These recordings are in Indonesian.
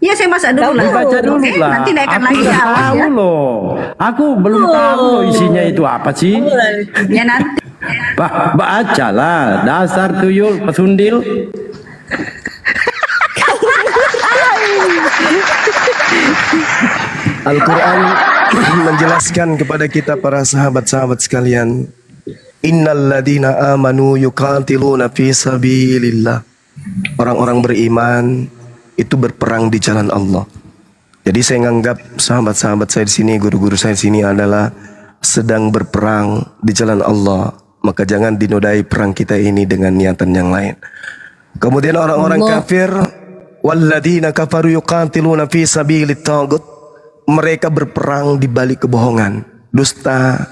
Iya, saya masak dulu lah. Baca dulu Oke, lah. nanti naikkan Aku lagi belum ya, awas tahu ya. loh. Aku belum tahu loh isinya itu apa sih. Ya nanti. Baca lah. Dasar tuyul pesundil. Al-Quran menjelaskan kepada kita para sahabat-sahabat sekalian, innal ladina amanu yuqatiluna fi sabilillah. Orang-orang beriman itu berperang di jalan Allah. Jadi saya menganggap sahabat-sahabat saya di sini, guru-guru saya di sini adalah sedang berperang di jalan Allah. Maka jangan dinodai perang kita ini dengan niatan yang lain. Kemudian orang-orang kafir, walladzina kafaru yuqatiluna fi sabilit taghut. Mereka berperang di balik kebohongan, dusta,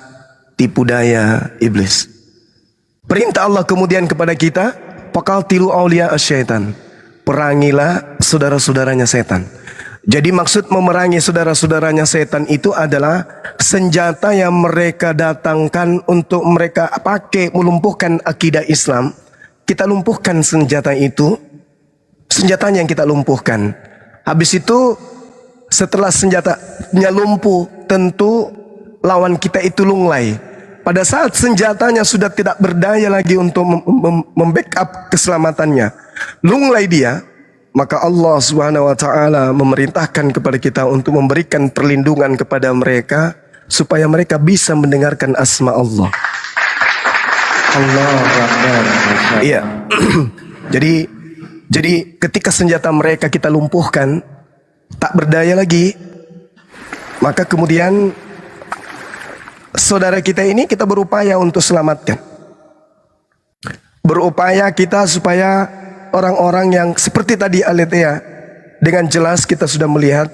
tipu daya iblis. Perintah Allah kemudian kepada kita, faqatilu awliya asyaitan. Perangilah saudara-saudaranya setan. Jadi maksud memerangi saudara-saudaranya setan itu adalah senjata yang mereka datangkan untuk mereka pakai melumpuhkan akidah Islam. Kita lumpuhkan senjata itu, senjatanya yang kita lumpuhkan. Habis itu setelah senjatanya lumpuh, tentu lawan kita itu lunglai. Pada saat senjatanya sudah tidak berdaya lagi untuk membackup keselamatannya, lunglai dia, maka Allah Subhanahu wa taala memerintahkan kepada kita untuk memberikan perlindungan kepada mereka supaya mereka bisa mendengarkan asma Allah. Allahu Akbar. Iya. Jadi ketika senjata mereka kita lumpuhkan, tak berdaya lagi, maka kemudian saudara kita ini kita berupaya untuk selamatkan. Berupaya kita supaya orang-orang yang seperti tadi Aletea, dengan jelas kita sudah melihat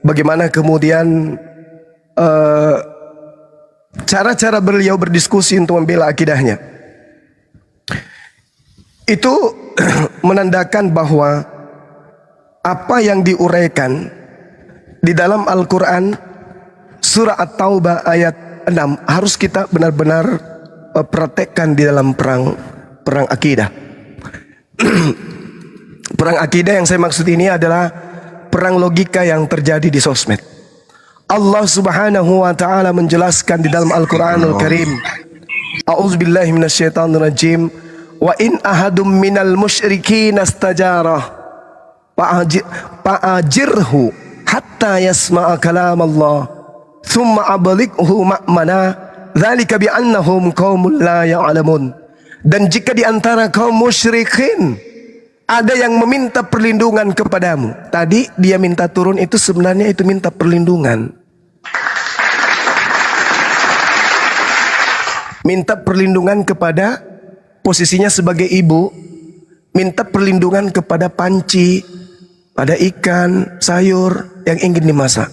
bagaimana kemudian cara-cara beliau berdiskusi untuk membela akidahnya. Itu menandakan bahwa apa yang diuraikan di dalam Al-Quran surah At-Taubah ayat 6 harus kita benar-benar praktekkan di dalam perang akidah. Perang akidah yang saya maksud ini adalah perang logika yang terjadi di sosmed. Allah Subhanahu wa taala menjelaskan di dalam Al-Qur'anul Karim, A'udzubillahi minasyaitonirrajim, wa in ahadum minal musyrikin astajarah fa'ajirhu hatta yasma'a kalam Allah thumma ablighu ma'mana dzalika bi'annahum qaumul la ya'lamun. Dan jika di antara kaum musyrikin ada yang meminta perlindungan kepadamu, tadi dia minta turun itu sebenarnya itu minta perlindungan. Minta perlindungan kepada posisinya sebagai ibu, minta perlindungan kepada panci, pada ikan, sayur yang ingin dimasak.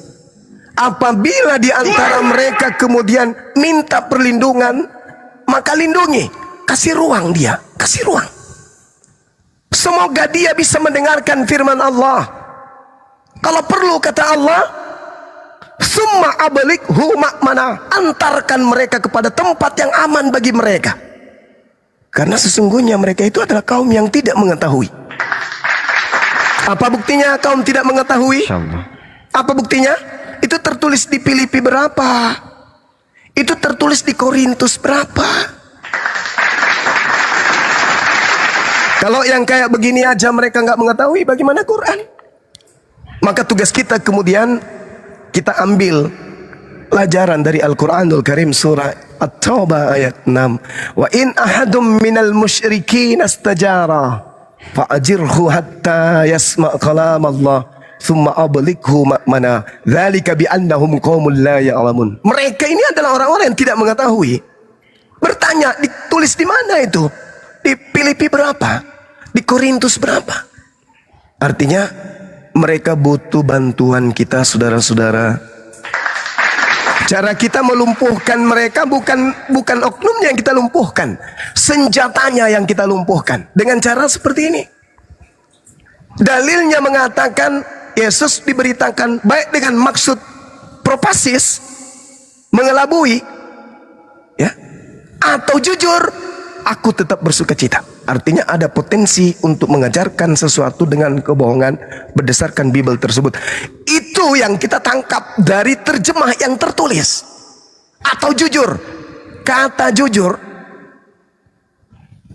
Apabila di antara mereka kemudian minta perlindungan, maka lindungi, kasih ruang dia, kasih ruang. Semoga dia bisa mendengarkan firman Allah. Kalau perlu kata Allah, summa ablighu ma'mana, antarkan mereka kepada tempat yang aman bagi mereka. Karena sesungguhnya mereka itu adalah kaum yang tidak mengetahui. Apa buktinya kaum tidak mengetahui? Apa buktinya? Itu tertulis di Filipi berapa? Itu tertulis di Korintus berapa? Kalau yang kayak begini aja mereka nggak mengetahui, bagaimana Quran? Maka tugas kita kemudian kita ambil pelajaran dari Al-Quranul Karim surah At-Taubah ayat 6. Wa in ahadum minal musyrikin astajara fa'ajirhu hatta yasma' kalam Allah thumma ablighu ma'mana dzalika bi'annahum qaumul la ya'lamun. Mereka ini adalah orang-orang yang tidak mengetahui. Bertanya, ditulis di mana itu? Di Filipi berapa? Di Korintus berapa? Artinya mereka butuh bantuan kita, saudara-saudara. Cara kita melumpuhkan mereka bukan oknumnya yang kita lumpuhkan, senjatanya yang kita lumpuhkan dengan cara seperti ini. Dalilnya mengatakan Yesus diberitakan baik dengan maksud propasis, mengelabui, ya, atau jujur, aku tetap bersuka cita. Artinya ada potensi untuk mengajarkan sesuatu dengan kebohongan berdasarkan Bible tersebut. Itu yang kita tangkap dari terjemah yang tertulis. Atau jujur. Kata jujur,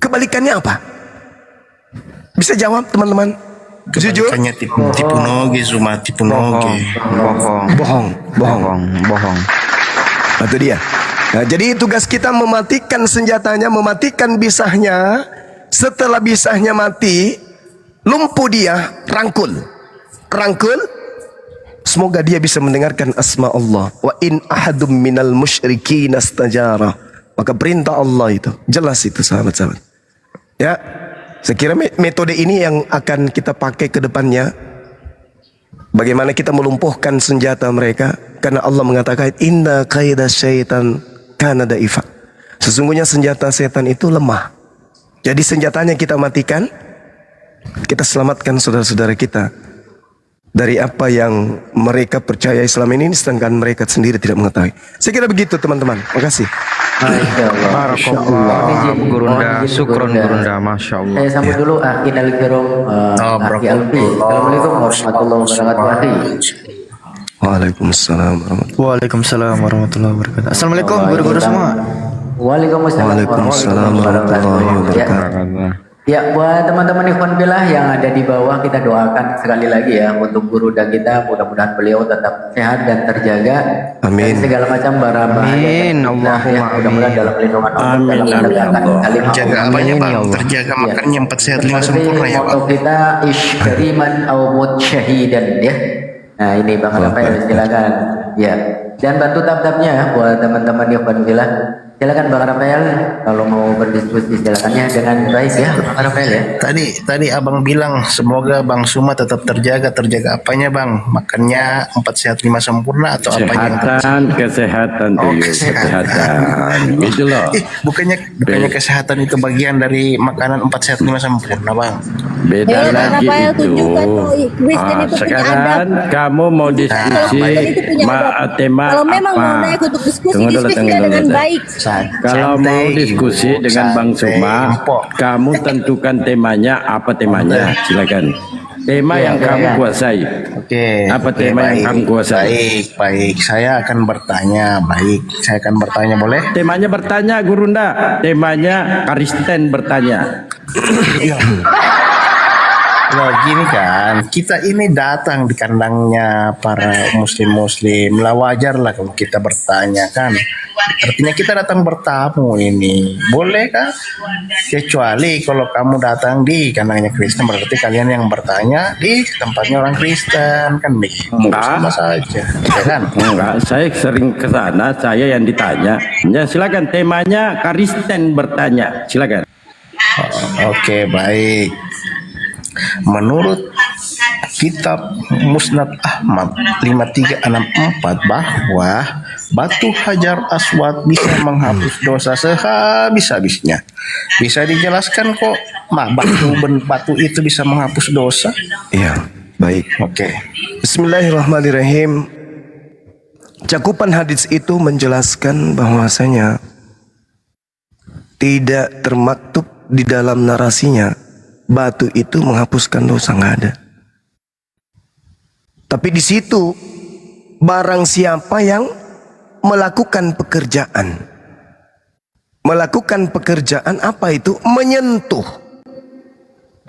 kebalikannya apa? Bisa jawab teman-teman? Jujur? Kebalikannya tipu noge, Zuma, tipu noge. Bohong. Itu dia. Nah, jadi tugas kita mematikan senjatanya, mematikan bisahnya. Setelah bisahnya mati, lumpuh dia, rangkul. Semoga dia bisa mendengarkan asma Allah. Wa in ahadum minal musyrikin astajara. Maka perintah Allah itu. Jelas itu sahabat-sahabat. Ya, saya kira metode ini yang akan kita pakai ke depannya. Bagaimana kita melumpuhkan senjata mereka. Karena Allah mengatakan, inna qaida syaitan kana da'ifa. Sesungguhnya senjata setan itu lemah. Jadi senjatanya kita matikan, kita selamatkan saudara-saudara kita dari apa yang mereka percaya Islam ini, sedangkan mereka sendiri tidak mengetahui. Saya kira begitu teman-teman. Makasih. Barakallah Gurunda, syukron Gurunda, Masya Allah. Saya sambut dulu Akhi Al-Kiram, Akhi Alfi. Assalamualaikum warahmatullahi wabarakatuh. Waalaikumsalam warahmatullahi Waalaikumsalam warahmatullahi wabarakatuh. Assalamualaikum guru-guru semua. Waalaikumsalam warahmatullahi wabarakatuh. Ya, buat teman-teman ikhwan billah yang ada di bawah, kita doakan sekali lagi ya untuk guru dan kita, mudah-mudahan beliau tetap sehat dan terjaga. Amin. Dari segala macam bara bahaya. Amin. Allahumma mudah-mudahan dalam lindungan Allah, Amin. dalam menegakkan kalimat Jaga Allah. apanya Bang? Allah. Terjaga makannya 4 sehat 5 Seperti sempurna ya moto Bang. kita ish kariman au mut syahidan ya. Nah ini Bang Rafael silakan ya. Dan bantu tab-tabnya buat teman-teman ikhwan billah. Silakan Bang Rafael kalau mau berdiskusi silakannya dengan baik ya Bang Rafael ya. Tadi Abang bilang semoga Bang Suma tetap terjaga apanya Bang? Makannya 4 sehat 5 sempurna atau apanya? Kesehatan tuh, kesehatan. Gitu loh. Bukannya kesehatan itu bagian dari makanan 4 sehat 5 sempurna Bang. Beda Bang lagi Rafael itu. tunjukkan tuh Kristen itu punya Sekarang adab. kamu mau diskusi Itu punya adab. tema Kalau memang apa? mau naik untuk diskusi, Tunggu dulu, diskusinya tunggu dengan dulu. baik. Kalau mau diskusi dengan Bang Suma, kamu tentukan temanya apa temanya, silakan. Tema yang kamu kuasai. Oke. Apa tema yang kamu kuasai? Baik. Saya akan bertanya. Boleh? Temanya bertanya, Gurunda. Temanya Kristen bertanya. Nah gini kan, kita ini datang di kandangnya para muslim lah, wajar lah kalau kita bertanya kan. Artinya kita datang bertamu ini, boleh kan? Kecuali kalau kamu datang di kandangnya Kristen, berarti kalian yang bertanya di tempatnya orang Kristen kan begitu. Sama saja, ya kan? Enggak, saya sering ke sana, saya yang ditanya. Ya, silakan temanya Kristen bertanya. Silakan. Oke, baik. Menurut kitab Musnad Ahmad 5364 bahwa batu Hajar Aswad bisa menghapus dosa sehabis-habisnya. Bisa dijelaskan kok, batu itu bisa menghapus dosa? Iya, baik. Oke. Bismillahirrahmanirrahim. Cakupan hadis itu menjelaskan bahwasanya tidak termaktub di dalam narasinya batu itu menghapuskan dosa, nggak ada. Tapi di situ barang siapa yang melakukan pekerjaan apa itu? Menyentuh.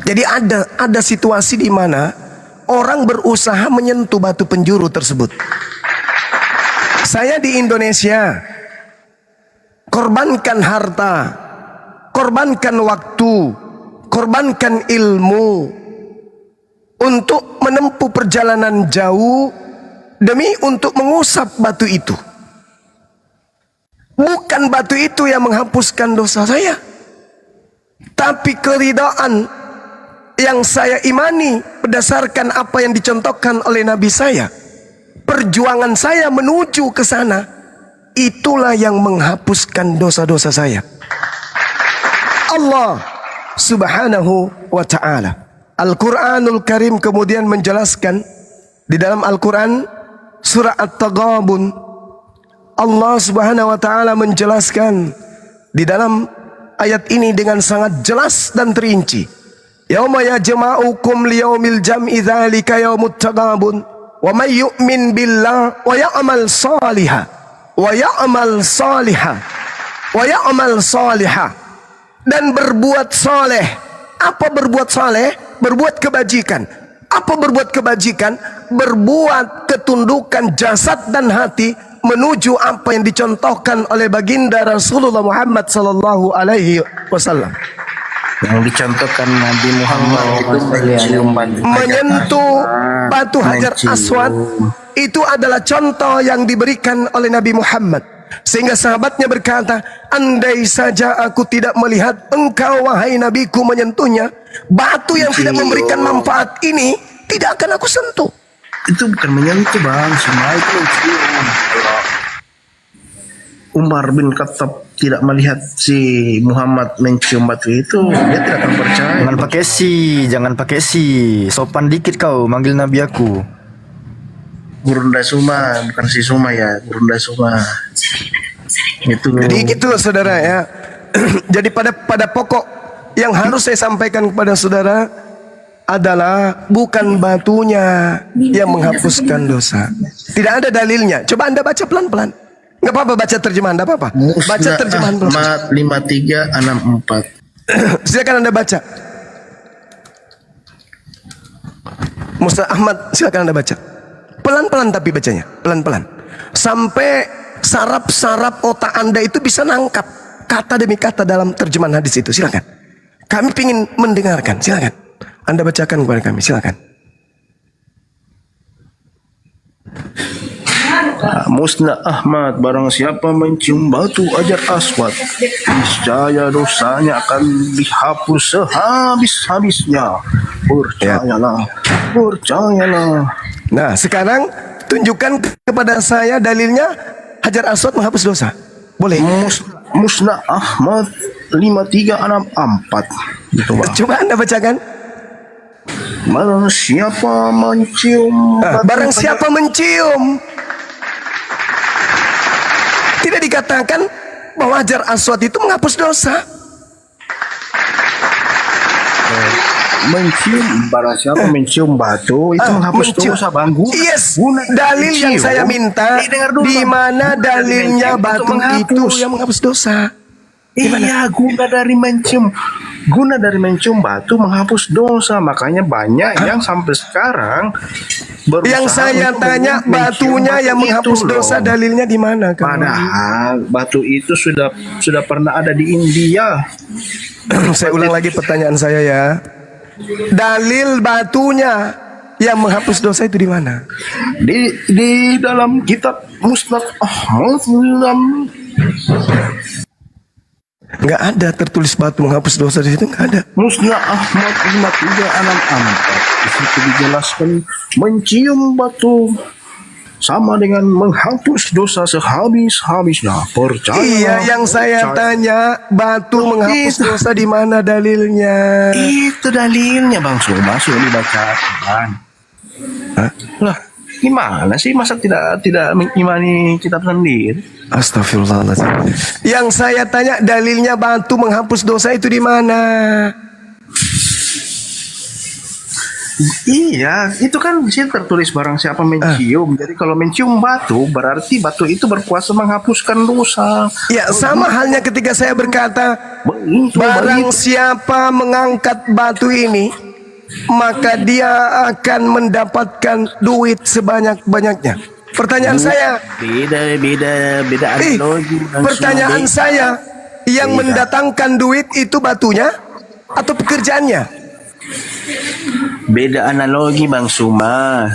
Jadi ada situasi di mana orang berusaha menyentuh batu penjuru tersebut. Saya di Indonesia korbankan harta, korbankan waktu, korbankan ilmu untuk menempuh perjalanan jauh demi untuk mengusap batu itu. Bukan batu itu yang menghapuskan dosa saya, tapi keridaan yang saya imani berdasarkan apa yang dicontohkan oleh Nabi saya. Perjuangan saya menuju ke sana, itulah yang menghapuskan dosa-dosa saya. Allah Subhanahu wa ta'ala, Al-Quranul Karim kemudian menjelaskan di dalam Al-Quran surah At-Taghabun, Allah Subhanahu wa ta'ala menjelaskan di dalam ayat ini dengan sangat jelas dan terinci. Yauma yajma'ukum liyaumil jam'i dzalika yaumut taghabun wa may yu'min billah wa ya'mal salihah wa ya'mal salihah wa ya'mal salihah, dan berbuat saleh. Apa berbuat saleh? Berbuat kebajikan. Apa berbuat kebajikan? Berbuat ketundukan jasad dan hati menuju apa yang dicontohkan oleh baginda Rasulullah Muhammad sallallahu alaihi wasallam. Yang dicontohkan Nabi Muhammad itu Menyentuh batu Hajar Aswad itu adalah contoh yang diberikan oleh Nabi Muhammad, sehingga sahabatnya berkata, andai saja aku tidak melihat engkau wahai nabiku menyentuhnya, batu yang tidak memberikan manfaat ini tidak akan aku sentuh. Itu bukan menyentuh bang, semua itu mencium. Umar bin Khattab tidak melihat si Muhammad mencium batu itu, dia tidak akan percaya. Jangan pakai si. Sopan dikit kau manggil Nabi aku. Gurunda Suma, bukan si Suma ya, Gurunda Suma. Itu. Jadi gitu saudara ya. Jadi pada pokok yang harus saya sampaikan kepada saudara adalah bukan batunya yang menghapuskan dosa. Tidak ada dalilnya. Coba Anda baca pelan-pelan. Enggak apa-apa baca terjemahan, enggak apa-apa. Baca terjemahan pelan. Ahmad 5364. Silakan Anda baca. Musnad Ahmad, silakan Anda baca. Pelan-pelan tapi bacanya, pelan-pelan. Sampai saraf-saraf otak Anda itu bisa nangkap kata demi kata dalam terjemahan hadis itu. Silakan. Kami ingin mendengarkan, silakan. Anda bacakan kepada kami, silakan. Musnad Ahmad, barang siapa mencium batu Hajar Aswad, niscaya dosanya akan dihapus sehabis-habisnya. Percayalah, percayalah. Nah, sekarang tunjukkan kepada saya dalilnya Hajar Aswad menghapus dosa. Boleh? Musnad Ahmad 5364. Gitu, Bang. Coba Anda bacakan. Barang siapa mencium Barang siapa mencium. Tidak dikatakan bahwa Hajar Aswad itu menghapus dosa. Mencium, barang siapa mencium batu itu menghapus mencium. dosa, Bang. Yes, dalil yang saya minta, di mana dalilnya batu itu yang menghapus dosa? Iya, guna dari mencium batu menghapus dosa. Makanya banyak yang sampai sekarang berusaha Yang saya untuk tanya, mencium batunya batu yang itu menghapus loh. dosa dalilnya di mana? Padahal batu itu sudah pernah ada di India. Saya ulang lagi pertanyaan saya ya. Dalil batunya yang menghapus dosa itu di mana? Di dalam kitab Musnad Ahmad. Nggak ada tertulis batu menghapus dosa di situ, nggak ada. Musnad Ahmad 5364. Di situ dijelaskan mencium batu sama dengan menghapus dosa sehabis-habisnya. Percaya. Iya, yang saya tanya, batu menghapus dosa di mana dalilnya? Itu dalilnya, Bang Suma, sudah dibacakan. Hah? Lah, gimana sih masa tidak mengimani kitab sendiri? Astagfirullahaladzim. Yang saya tanya, dalilnya batu menghapus dosa itu di mana? Iya, itu kan di sini tertulis barang siapa mencium. Jadi kalau mencium batu, berarti batu itu berkuasa menghapuskan dosa. Ya, sama halnya ketika saya berkata, barang siapa mengangkat batu ini, maka dia akan mendapatkan duit sebanyak-banyaknya. Pertanyaan saya, Beda analogi. pertanyaan saya, yang mendatangkan duit itu batunya atau pekerjaannya? Beda analogi, Bang Suma.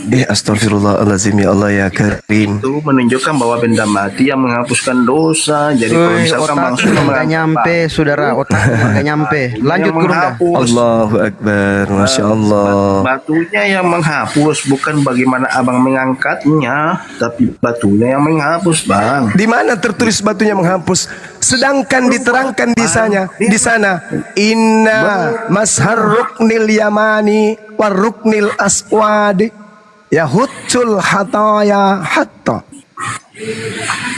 Astagfirullahaladzim, ya Allah ya Karim. Itu menunjukkan bahwa benda mati yang menghapuskan dosa. Jadi kalau misalkan Bang Suma Nggak nyampe, saudara. Otak nggak nyampe. Lanjut Gurunda. Allahu Akbar, Masya Allah. Batunya yang menghapus, bukan bagaimana abang mengangkatnya, tapi batunya yang menghapus, Bang. Di mana tertulis batunya menghapus? Sedangkan diterangkan di sana, inna mashar ruknil yamani waruknil aswadi yahutul hataya hatta.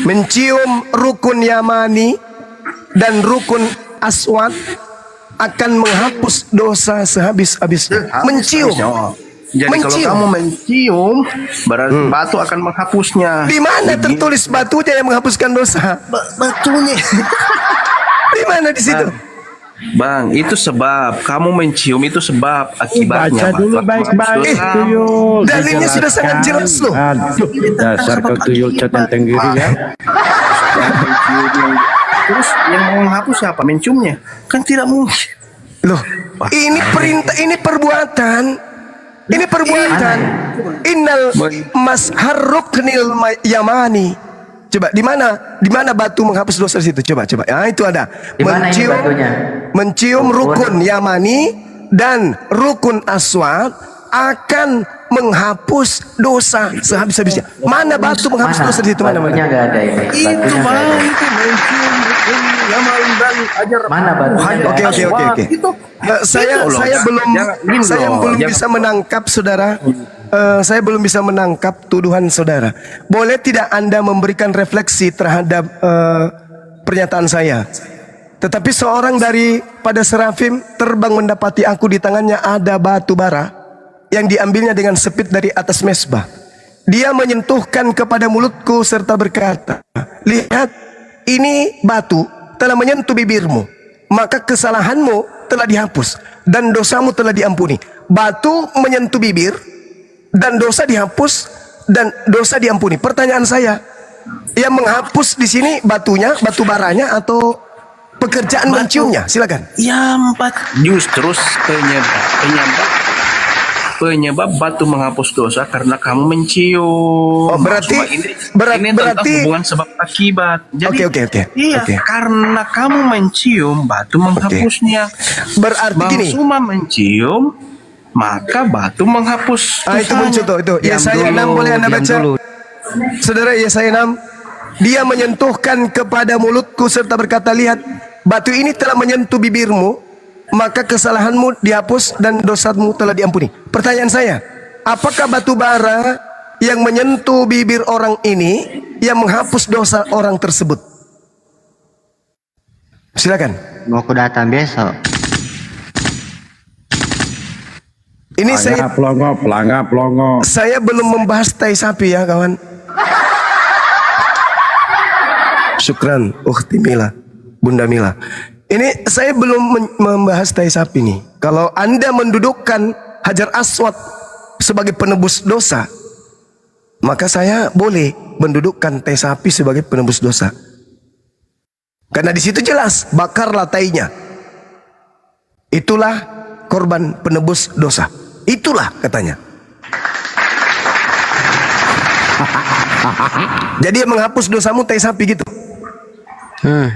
Mencium rukun yamani dan rukun aswad akan menghapus dosa sehabis-habisnya. Mencium. Oh. Jadi kalau Mencium. kamu mencium, berarti batu akan menghapusnya. Di mana tertulis batunya yang menghapuskan dosa? Batunya. Di mana di situ? Bang, itu sebab kamu mencium itu sebab akibatnya. Baca dulu Bang. baik-baik Dosa. tuyul. Dalilnya sudah sangat jelas loh. Aduh, dasar kau tuyul catatan tenggiri ya. Terus yang mau menghapus siapa? Menciumnya? Kan tidak mungkin. Loh, ini perintah, ini perbuatan. Ini perbuatan. Innal mashar ruknil yamani. Coba di mana batu menghapus dosa di situ? Coba. Ah, itu ada. Di mana ini batunya? Mencium rukun yamani dan rukun aswad akan menghapus dosa sehabis-habisnya. Mana batu menghapus dosa di situ? Mana? Batunya nggak ada ini. Itu Batunya nggak bang, ada. itu mencium yaman dan ajar. Mana batunya? Oke. Itu Saya belum bisa menangkap saudara. Saya belum bisa menangkap tuduhan saudara. Boleh tidak Anda memberikan refleksi terhadap pernyataan saya? Tetapi seorang daripada serafim terbang mendapati aku, di tangannya ada batu bara yang diambilnya dengan sepit dari atas mesbah. Dia menyentuhkan kepada mulutku serta berkata, lihat, ini batu telah menyentuh bibirmu, maka kesalahanmu telah dihapus dan dosamu telah diampuni. Batu menyentuh bibir dan dosa dihapus dan dosa diampuni. Pertanyaan saya, yang menghapus di sini batunya, batu baranya, atau pekerjaan menciumnya? Silakan. ya justru penyebab batu menghapus dosa karena kamu mencium. Oh, berarti- Cuma ini tentang berarti- hubungan sebab akibat. Jadi Oke. iya, Oke. karena kamu mencium batu menghapusnya. Berarti Bang gini. Suma mencium maka batu menghapus. Ah, itu muncul tuh itu. Yesaya 6 boleh Anda baca. Saudara, Yesaya 6. Dia menyentuhkan kepada mulutku serta berkata, lihat, batu ini telah menyentuh bibirmu, maka kesalahanmu dihapus dan dosamu telah diampuni. Pertanyaan saya, apakah batu bara yang menyentuh bibir orang ini yang menghapus dosa orang tersebut? Silakan. Mau aku datang besok. Ini Pelangga pelongo. saya belum membahas tai sapi ya kawan. Syukran, Ukhti Mila, Bunda Mila. Ini saya belum membahas tai sapi nih. Kalau Anda mendudukkan Hajar Aswad sebagai penebus dosa, maka saya boleh mendudukkan tai sapi sebagai penebus dosa. Karena di situ jelas, bakarlah tainya. Itulah korban penebus dosa. Itulah katanya. Jadi yang menghapus dosamu tai sapi gitu.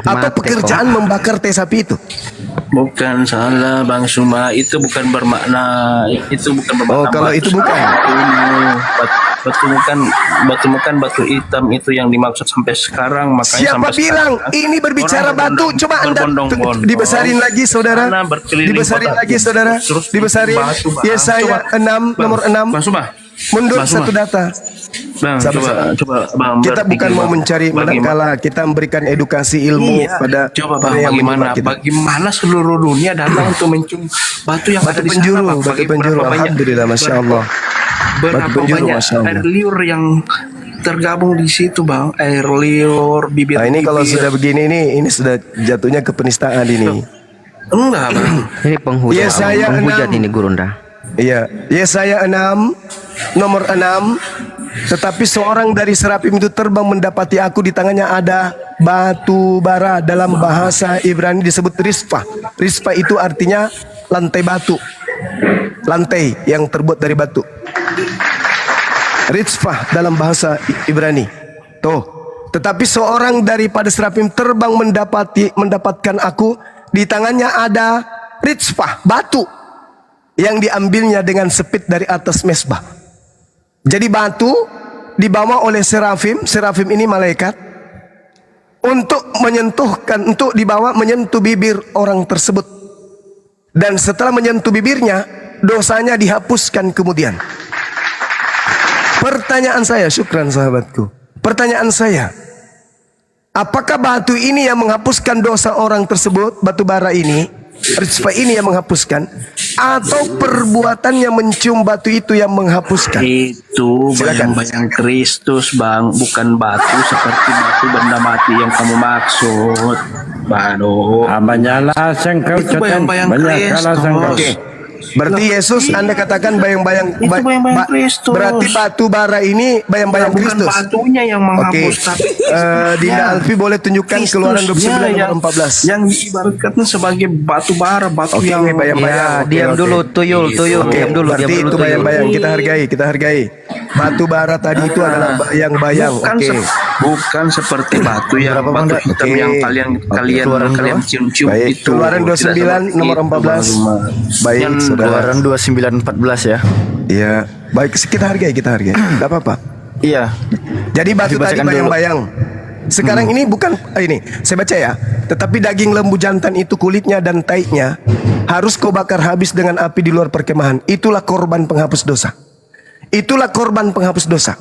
Atau pekerjaan membakar tai sapi itu. Bukan salah Bang Suma, itu bukan bermakna Oh, kalau itu bukan. Batu hitam itu yang dimaksud sampai sekarang, makanya Siapa sampai bilang sekarang, ini berbicara orang batu? Coba Anda berbondong-bondong. dibesarin lagi saudara. Sana berkeliling Dibesarin kota. lagi saudara. Terus Dibesarin. batu, Bang. Yesaya Coba, 6 nomor 6. Bang Suma. Mundur Bang Suma. satu data. Bang, Sabar. coba Bang. Kita berpikir, bukan mau Bang. mencari menang Bagaimana- kalah, kita memberikan edukasi ilmu Iya, pada coba pada Bang, yang bagaimana menyimak kita. bagaimana seluruh dunia datang untuk mencium batu yang Batu ada di sana, penjuru, Bang? batu penjuru. Alhamdulillah, masya Allah. Berapa Batu penjuru, banyak masya Allah. air liur yang tergabung di situ, Bang? Air liur, bibir. Nah, ini kalau sudah begini ini sudah jatuhnya ke penistaan ini. Enggak, Bang. Ini penghujat. Yesaya Penghujat 6. ini Gurunda. Iya, Yesaya 6 nomor 6. Tetapi seorang dari serafim itu terbang mendapati aku, di tangannya ada batu bara. Dalam bahasa Ibrani disebut risfah. Risfah itu artinya lantai batu. Lantai yang terbuat dari batu. Risfah dalam bahasa Ibrani. Tuh. Tetapi seorang daripada serafim terbang mendapatkan aku, di tangannya ada risfah, batu yang diambilnya dengan sepit dari atas mesbah. Jadi batu dibawa oleh serafim, serafim ini malaikat, untuk dibawa menyentuh bibir orang tersebut. Dan setelah menyentuh bibirnya, dosanya dihapuskan kemudian. Pertanyaan saya, syukran sahabatku. Pertanyaan saya, Apakah batu ini yang menghapuskan dosa orang tersebut, batu bara ini, rispa ini yang menghapuskan, atau perbuatannya mencium batu itu yang menghapuskan? Itu Silakan. bayang-bayang Kristus, Bang, bukan batu seperti batu benda mati yang kamu maksud. Baru. Banyak alasan kau Itu Coten. bayang-bayang Banyak alasan kau. Kristus. Berarti Yesus Anda katakan bayang-bayang Itu bayang-bayang Kristus. berarti batu bara ini bayang-bayang Bukan Kristus. batunya yang Oke. menghapus, tapi Dinda Alfi boleh tunjukkan Keluaran 29 yang, nomor 14. yang diibaratkan sebagai batu bara, batu Oke, yang bayang-bayang. Oke, Diam oke. dulu, tuyul, tuyul. Oke, Diam dulu, diam berarti dulu, itu tuyul. bayang-bayang, kita hargai. Batu bara tadi itu adalah bayang-bayang. bukan, Oke. bukan seperti batu yang Berapa, Bang, batu Dak? hitam Oke. yang kalian Keluaran berapa? cium-cium Baik, itu. Keluaran Tidak 29 seperti nomor itu, 14. Bang. Baik, Yang saudara. Keluaran 29:14 ya. Iya, baik kita hargai. Enggak apa-apa. Iya. Jadi batu tadi Dibacakan dulu. bayang-bayang. Sekarang ini bukan ini, saya baca ya. Tetapi daging lembu jantan itu, kulitnya dan taiknya harus kau bakar habis dengan api di luar perkemahan. Itulah korban penghapus dosa. Itulah korban penghapus dosa.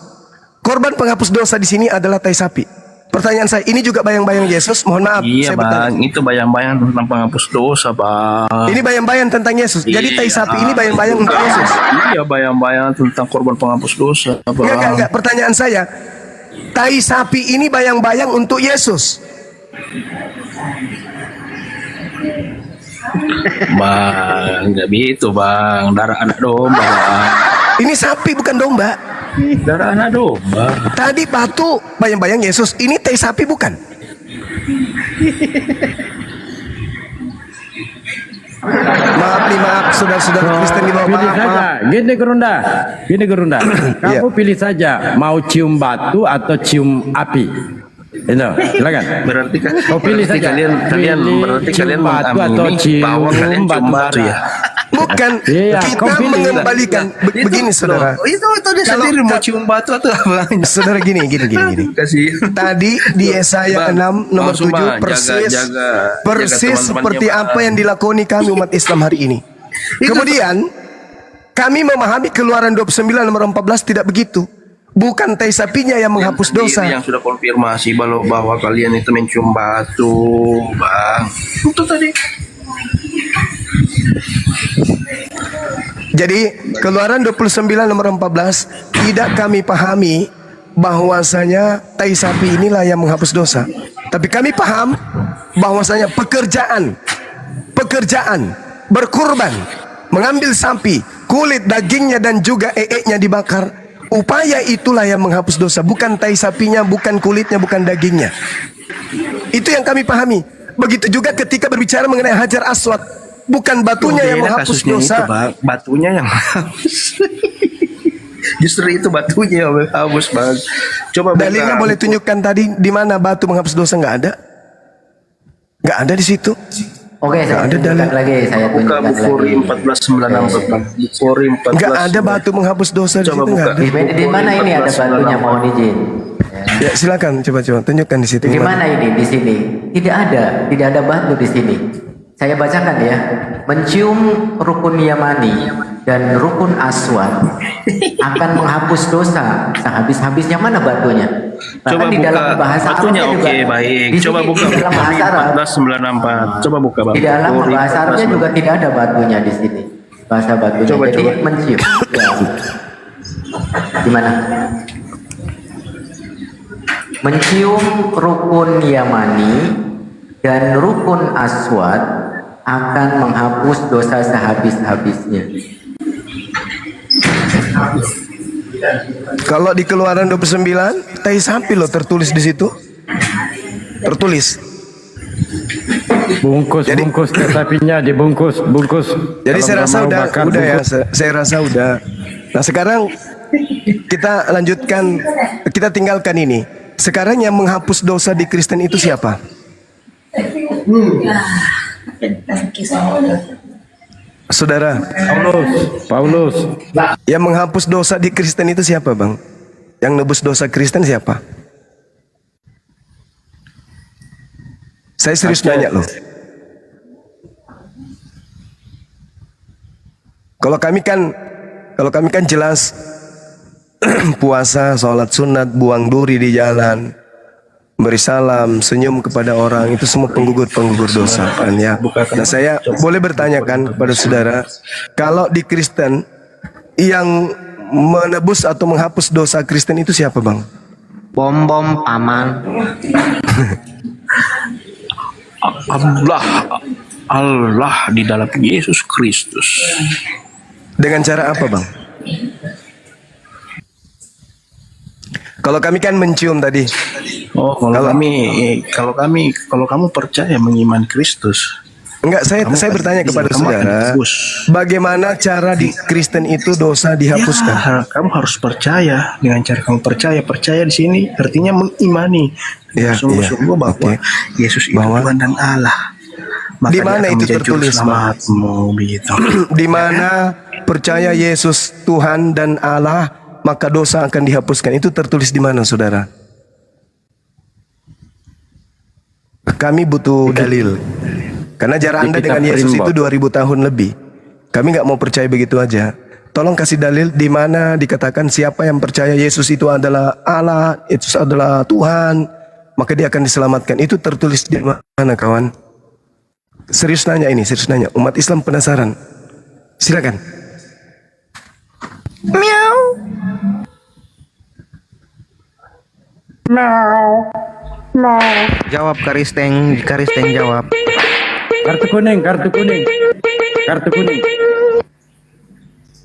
Korban penghapus dosa di sini adalah tai sapi. Pertanyaan saya, ini juga bayang-bayang Yesus? Mohon maaf, Iya, saya bertanya. Bang, itu bayang-bayang tentang penghapus dosa, Bang. Ini bayang-bayang tentang Yesus. Jadi tai Iya. sapi ini bayang-bayang untuk Yesus. Iya, bayang-bayang tentang korban penghapus dosa, Bang. Enggak. Pertanyaan saya, tai sapi ini bayang-bayang untuk Yesus. Bang, nggak gitu, Bang. Darah anak domba, Bang. Ini sapi bukan domba. Darah anak domba. Tadi batu bayang-bayang Yesus. Ini tai sapi bukan? Maaf, saudara-saudara Kristen di bawah. Pilih saja. Maaf. Gini Gerunda. Iya. Kamu pilih saja mau cium batu atau cium api. Itu, silakan. Berarti kan Kau pilih berarti saja. kalian berarti Cium kalian batu atau mengamini bahwa kalian cium cium batu batu ya. Bukan, Iya, kita kau pilih. mengembalikan. Begini saudara. Itu dia Kalau- sendiri mau cium batu atau apa? Saudara gini. Kasih. Tadi di Yesaya Bang, 6 nomor langsung, 7 Bang, persis jaga teman-temannya, seperti Bang. apa yang dilakoni kami umat Islam hari ini. Kemudian kami memahami Keluaran 29 nomor 14 tidak begitu. Bukan tai sapinya yang menghapus dosa. Yang sudah konfirmasi bahwa kalian itu mencium batu, Bang. Itu tadi. Jadi Keluaran 29 nomor 14 tidak kami pahami bahwasanya tai sapi inilah yang menghapus dosa. Tapi kami paham bahwasanya pekerjaan berkurban, mengambil sapi, kulit, dagingnya dan juga eeknya dibakar. Upaya itulah yang menghapus dosa, bukan tai sapinya, bukan kulitnya, bukan dagingnya. Itu yang kami pahami. Begitu juga ketika berbicara mengenai Hajar Aswad, bukan batunya yang Beda menghapus kasusnya dosa. itu, Bang. Batunya yang menghapus. Justru itu batunya yang menghapus, Bang. Coba Dalilnya boleh tunjukkan tadi di mana batu menghapus dosa? Nggak ada. Nggak ada di situ. Oke, saya ada tunjukkan dalil. lagi. Saya buka tunjukkan Bukhari lagi. 14:96. Bukhari 14. Nggak ada batu menghapus dosa di Coba situ. Nggak buka. ada. Di mana ini ada batunya? Mohon izin. Ya silakan coba tunjukkan di situ. Di mana ini? Di sini. Tidak ada batu di sini. Saya bacakan ya. Mencium rukun Yamani dan rukun Aswad akan menghapus dosa. Sehabis-habisnya mana batunya? Bahkan Coba di buka dalam bahasa batunya. Arabnya Oke, juga. baik. Di Coba sini, buka di dalam Bukhari bahasa Arab. 14:94. Coba buka, Bang. Di dalam Bukhari bahasa Arabnya 14:94. juga tidak ada batunya di sini. Bahasa batunya. Coba, Jadi coba. mencium. Ya. Gimana? Mencium rukun Yamani dan rukun Aswad akan menghapus dosa sehabis-habisnya. Kalau di Keluaran 29, tai sapi loh tertulis di situ. Tertulis. Bungkus tai sapinya dibungkus. Jadi Kalau saya nggak rasa mau udah bakar, ya. bungkus. Saya rasa udah. Nah sekarang kita lanjutkan. Kita tinggalkan ini. Sekarang yang menghapus dosa di Kristen itu siapa? Saudara, Paulus. yang menghapus dosa di Kristen itu siapa, Bang? Yang nebus dosa Kristen siapa? Saya serius nanya loh. Kalau kami kan jelas puasa, sholat sunat, buang duri di jalan, beri salam, senyum kepada orang, itu semua penggugur dosa kan ya. Nah, saya boleh bertanyakan kepada saudara, kalau di Kristen yang menebus atau menghapus dosa Kristen itu siapa, Bang? Bom paman. Allah di dalam Yesus Kristus. Dengan cara apa, Bang? Kalau kami kan mencium tadi. Oh, kalau kamu percaya mengiman Kristus. Enggak, saya bertanya kepada kamu akan saudara, tebus. bagaimana cara di Kristen itu dosa dihapuskan? Ya, kamu harus percaya. Dengan cara kamu percaya di sini artinya mengimani Ya, sungguh-sungguh ya, bahwa oke. Yesus itu Bahwa- Tuhan dan Allah. Maka Di dia mana akan itu menjadi juru tertulis, Bang? selamatmu, begitu. Di mana percaya Yesus Tuhan dan Allah, maka dosa akan dihapuskan. Itu tertulis di mana, saudara? Kami butuh dalil. Karena jarak Anda Di kitab dengan Yesus Primbon. itu 2000 tahun lebih. Kami nggak mau percaya begitu aja. Tolong kasih dalil di mana dikatakan siapa yang percaya Yesus itu adalah Allah, Yesus adalah Tuhan, maka dia akan diselamatkan. Itu tertulis di mana, kawan? Serius nanya ini, serius nanya. Umat Islam penasaran. Silakan. Jawab Karisteng jawab. Kartu kuning.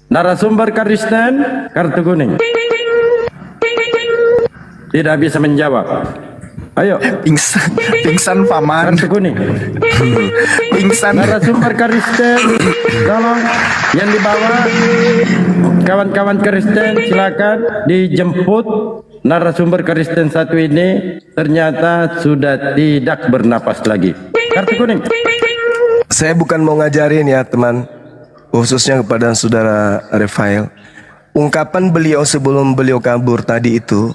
Narasumber Kristen, kartu kuning. Tidak bisa menjawab. Ayo, Pingsan paman. kartu kuning. Pingsan. Narasumber Kristen, tolong yang di bawah, kawan-kawan Kristen silakan dijemput. Narasumber Kristen satu ini ternyata sudah tidak bernapas lagi. Kartu kuning. Saya bukan mau ngajarin ya, teman, khususnya kepada saudara Rafael. Ungkapan beliau sebelum beliau kabur tadi itu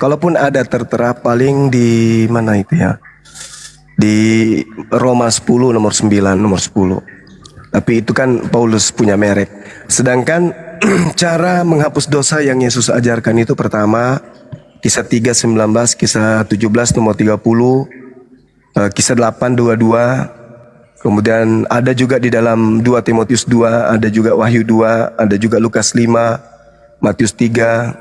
kalaupun ada tertera paling di mana itu ya, di Roma 10 nomor 9 nomor 10. Tapi itu kan Paulus punya merek. Sedangkan cara menghapus dosa yang Yesus ajarkan itu pertama Kisah 3:19, Kisah 17 nomor 30, Kisah 8:22. Kemudian ada juga di dalam 2 Timotius 2, ada juga Wahyu 2, ada juga Lukas 5, Matius 3,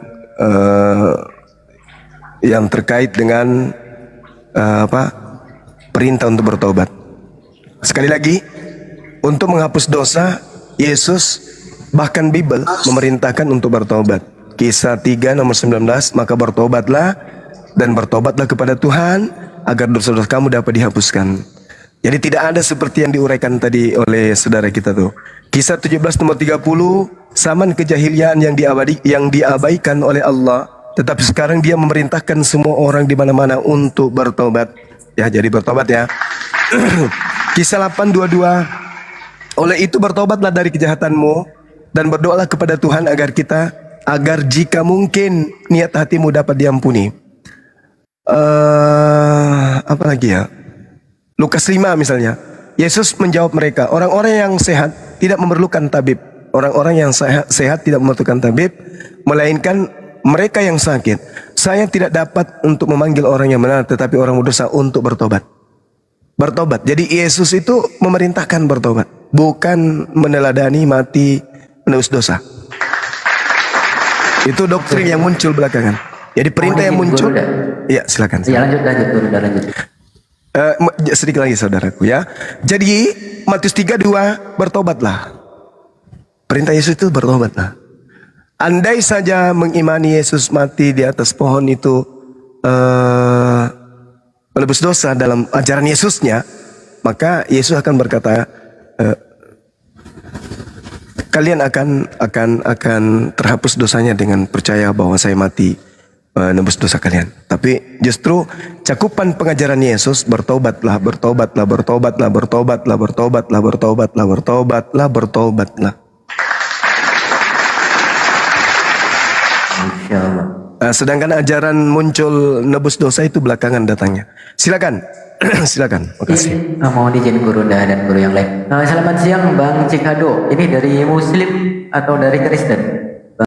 yang terkait dengan perintah untuk bertobat. Sekali lagi, untuk menghapus dosa, Yesus bahkan Bible memerintahkan untuk bertobat. Kisah 3 nomor 19, maka bertobatlah dan bertobatlah kepada Tuhan agar dosa-dosa kamu dapat dihapuskan. Jadi tidak ada seperti yang diuraikan tadi oleh saudara kita tuh. Kisah 17 nomor 30, zaman kejahilian yang diabaikan oleh Allah, tetapi sekarang dia memerintahkan semua orang di mana-mana untuk bertobat. Ya, jadi bertobat ya. Kisah 8:22, oleh itu bertobatlah dari kejahatanmu dan berdoalah kepada Tuhan agar jika mungkin niat hatimu dapat diampuni. Apa lagi ya? Lukas 5 misalnya. Yesus menjawab mereka, orang-orang yang sehat tidak memerlukan tabib. Orang-orang yang sehat tidak memerlukan tabib, melainkan mereka yang sakit. Saya tidak dapat untuk memanggil orang yang benar, tetapi orang berdosa untuk bertobat. Bertobat. Jadi Yesus itu memerintahkan bertobat, bukan meneladani mati menebus dosa. Itu doktrin yang muncul belakangan. Jadi perintah yang muncul. Iya, silakan. Ya, lanjut Guru, udah lanjut. Sedikit lagi saudaraku ya. Jadi Matius 3:2, bertobatlah. Perintah Yesus itu bertobatlah. Andai saja mengimani Yesus mati di atas pohon itu menebus dosa dalam ajaran Yesusnya, maka Yesus akan berkata, kalian akan terhapus dosanya dengan percaya bahwa saya mati menebus dosa kalian. Tapi justru cakupan pengajaran Yesus, bertobatlah. Insya Allah. Sedangkan ajaran muncul nebus dosa itu belakangan datangnya. Silakan. Silakan. Makasih. Mohon izin Guru dan Guru yang lain. Selamat siang Bang Cikado. Ini dari Muslim atau dari Kristen?